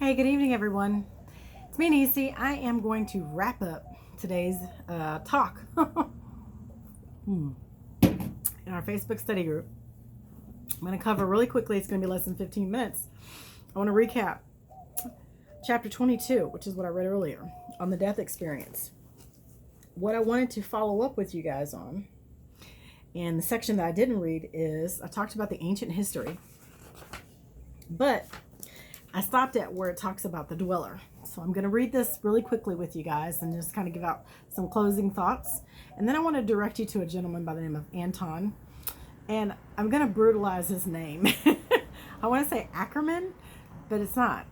Hey, good evening, everyone. It's me, Nisi. I am going to wrap up today's talk in our Facebook study group. I'm going to cover really quickly. It's going to be less than 15 minutes. I want to recap chapter 22, which is what I read earlier, on the death experience. What I wanted to follow up with you guys on, and the section that I didn't read, is I talked about the ancient history, but I stopped at where it talks about the dweller. So I'm going to read this really quickly with you guys and just kind of give out some closing thoughts. And then I want to direct you to a gentleman by the name of Anton. And I'm going to brutalize his name. I want to say Ackerman, but it's not.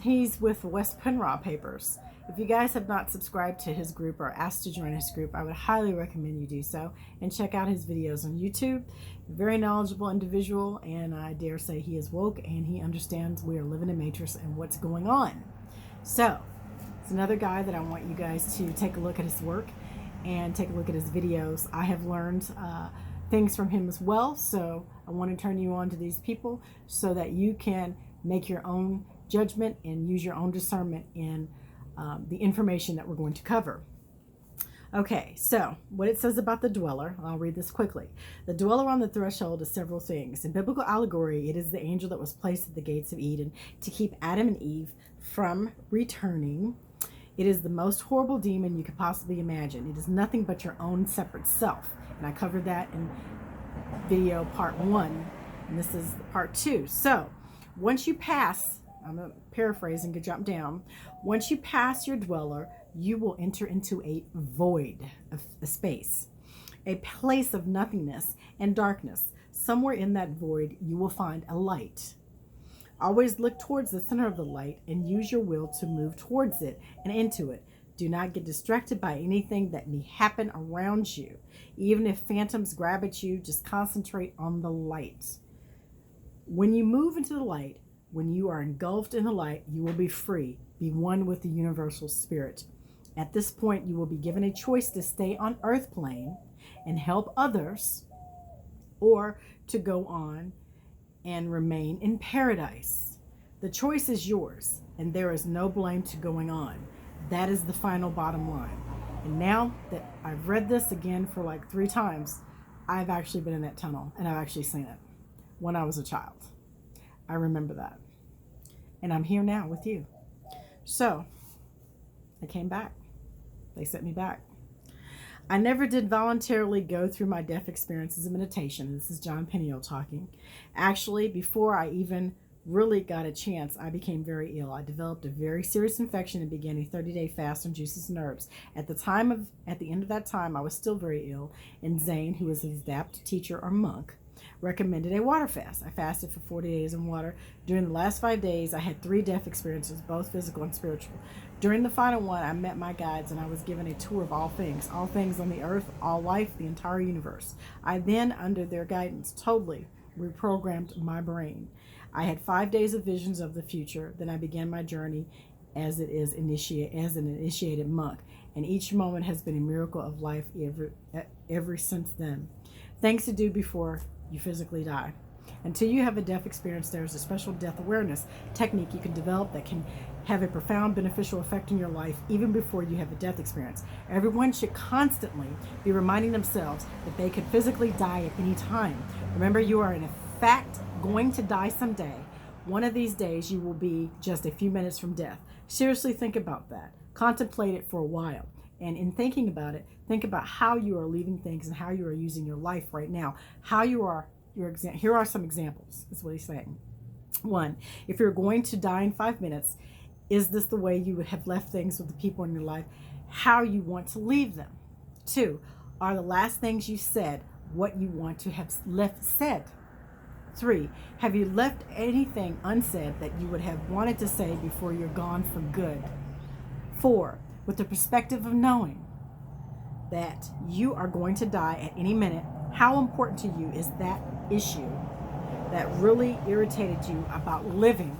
He's with the West Penra Papers. If you guys have not subscribed to his group or asked to join his group, I would highly recommend you do so and check out his videos on YouTube. Very knowledgeable individual, and I dare say he is woke and he understands we are living in Matrix and what's going on. So, it's another guy that I want you guys to take a look at his work and take a look at his videos. I have learned things from him as well, so I want to turn you on to these people so that you can make your own judgment and use your own discernment in the information that we're going to cover. Okay, so what it says about the dweller, I'll read this quickly. The dweller on the threshold is several things. In biblical allegory, it is the angel that was placed at the gates of Eden to keep Adam and Eve from returning. It is the most horrible demon you could possibly imagine. It is nothing but your own separate self. And I covered that in video part 1, and this is part 2. So once you pass, I'm going to paraphrase and jump down. Once you pass your dweller, you will enter into a void of a space, a place of nothingness and darkness. Somewhere in that void, you will find a light. Always look towards the center of the light and use your will to move towards it and into it. Do not get distracted by anything that may happen around you. Even if phantoms grab at you, just concentrate on the light. When you move into the light, when you are engulfed in the light, you will be free, be one with the universal spirit. At this point, you will be given a choice to stay on earth plane and help others, or to go on and remain in paradise. The choice is yours, and there is no blame to going on. That is the final bottom line. And now that I've read this again for like 3 times, I've actually been in that tunnel, and I've actually seen it when I was a child. I remember that. And I'm here now with you. So, I came back. They sent me back. I never did voluntarily go through my death experiences in meditation. This is John Peniel talking. Actually, before I even really got a chance, I became very ill. I developed a very serious infection and began a 30-day fast on juices and herbs. At the end of that time, I was still very ill, and Zane, who was his adept teacher or monk, recommended a water fast. I fasted for 40 days in water. During the last 5 days, I had 3 death experiences, both physical and spiritual. During the final one, I met my guides and I was given a tour of all things on the earth, all life, the entire universe. I then, under their guidance, totally reprogrammed my brain. I had 5 days of visions of the future. Then I began my journey as an initiated monk, and each moment has been a miracle of life ever since then. Things to do before you physically die. Until you have a death experience, there's a special death awareness technique you can develop that can have a profound beneficial effect in your life even before you have a death experience. Everyone should constantly be reminding themselves that they could physically die at any time. Remember, you are in fact going to die someday. One of these days you will be just a few minutes from death. Seriously think about that. Contemplate it for a while. And in thinking about it, think about how you are leaving things and how you are using your life right now. Here are some examples, is what he's saying. 1, if you're going to die in 5 minutes, is this the way you would have left things with the people in your life, how you want to leave them? 2, are the last things you said what you want to have left said? 3, have you left anything unsaid that you would have wanted to say before you're gone for good? 4, with the perspective of knowing that you are going to die at any minute, how important to you is that issue that really irritated you about living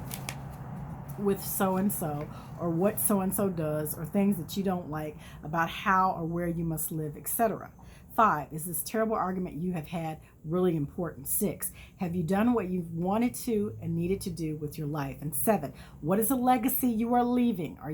with so-and-so, or what so-and-so does, or things that you don't like about how or where you must live, etc. 5, is this terrible argument you have had really important? 6, have you done what you've wanted to and needed to do with your life? And 7, what is the legacy you are leaving? Are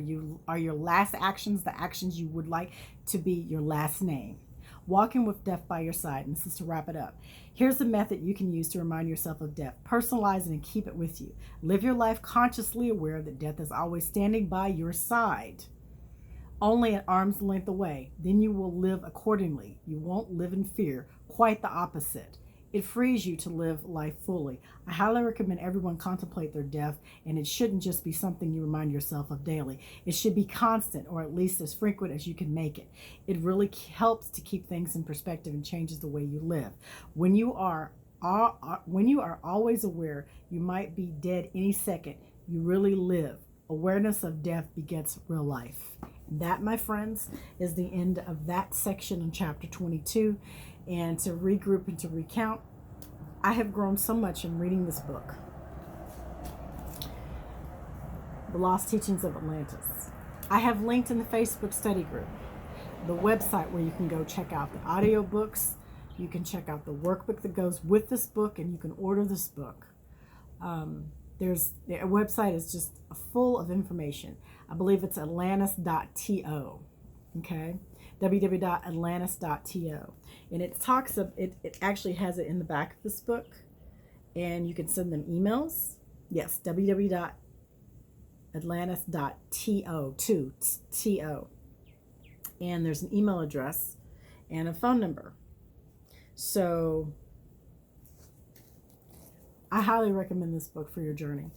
your last actions the actions you would like to be your last name? Walking with death by your side. And this is to wrap it up. Here's the method you can use to remind yourself of death. Personalize it and keep it with you. Live your life consciously aware that death is always standing by your side, only at arm's length away. Then you will live accordingly. You won't live in fear. Quite the opposite. It frees you to live life fully. I highly recommend everyone contemplate their death, and it shouldn't just be something you remind yourself of daily. It should be constant, or at least as frequent as you can make it. It really helps to keep things in perspective and changes the way you live. When you are always aware you might be dead any second, you really live. Awareness of death begets real life. That, my friends, is the end of that section in chapter 22. And to regroup and to recount, I have grown so much in reading this book, The Lost Teachings of Atlantis. I have linked in the Facebook study group the website where you can go check out the audiobooks. You can check out the workbook that goes with this book, and you can order this book. The website is just full of information. I believe it's atlantis.to. Okay, www.atlantis.to, and it talks of it. It actually has it in the back of this book, and you can send them emails. Yes, www.atlantis.to, and there's an email address and a phone number. So I highly recommend this book for your journey.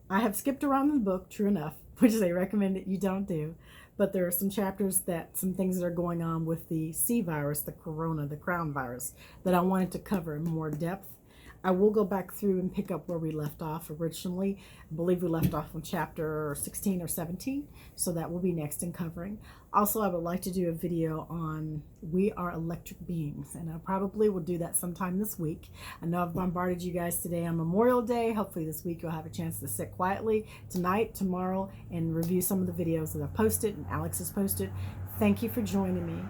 I have skipped around the book, true enough, which they recommend that you don't do. But there are some chapters some things that are going on with the C virus, the corona, the crown virus, that I wanted to cover in more depth. I will go back through and pick up where we left off originally. I believe we left off on chapter 16 or 17, so that will be next in covering. Also, I would like to do a video on We Are Electric Beings, and I probably will do that sometime this week. I know I've bombarded you guys today on Memorial Day. Hopefully this week you'll have a chance to sit quietly tonight, tomorrow, and review some of the videos that I've posted and Alex has posted. Thank you for joining me.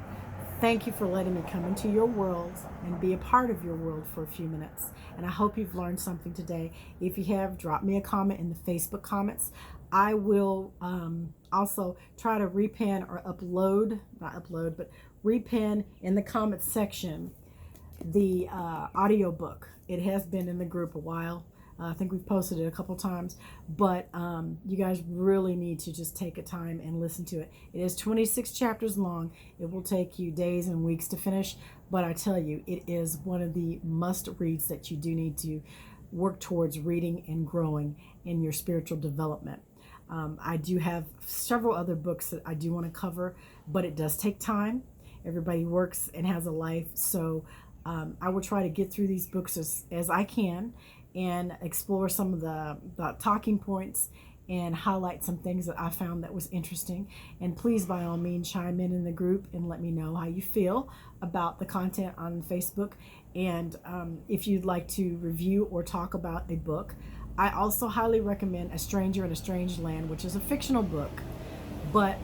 Thank you for letting me come into your world and be a part of your world for a few minutes. And I hope you've learned something today. If you have, drop me a comment in the Facebook comments. I will also try to repin or repin in the comments section the audiobook. It has been in the group a while. I think we've posted it a couple times, but you guys really need to just take a time and listen to it. It is 26 chapters long. It will take you days and weeks to finish, but I tell you, it is one of the must reads that you do need to work towards reading and growing in your spiritual development. I do have several other books that I do want to cover, but it does take time. Everybody works and has a life, so I will try to get through these books as I can and explore some of the talking points and highlight some things that I found that was interesting. And please, by all means, chime in the group and let me know how you feel about the content on Facebook. And if you'd like to review or talk about a book, I also highly recommend A Stranger in a Strange Land, which is a fictional book, but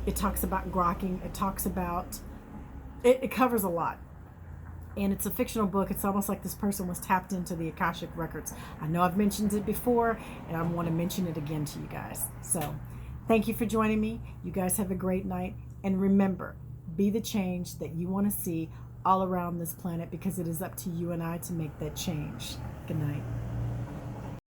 it talks about grokking. It talks about, it covers a lot. And it's a fictional book. It's almost like this person was tapped into the Akashic Records. I know I've mentioned it before, and I want to mention it again to you guys. So thank you for joining me. You guys have a great night. And remember, be the change that you want to see all around this planet, because it is up to you and I to make that change. Good night.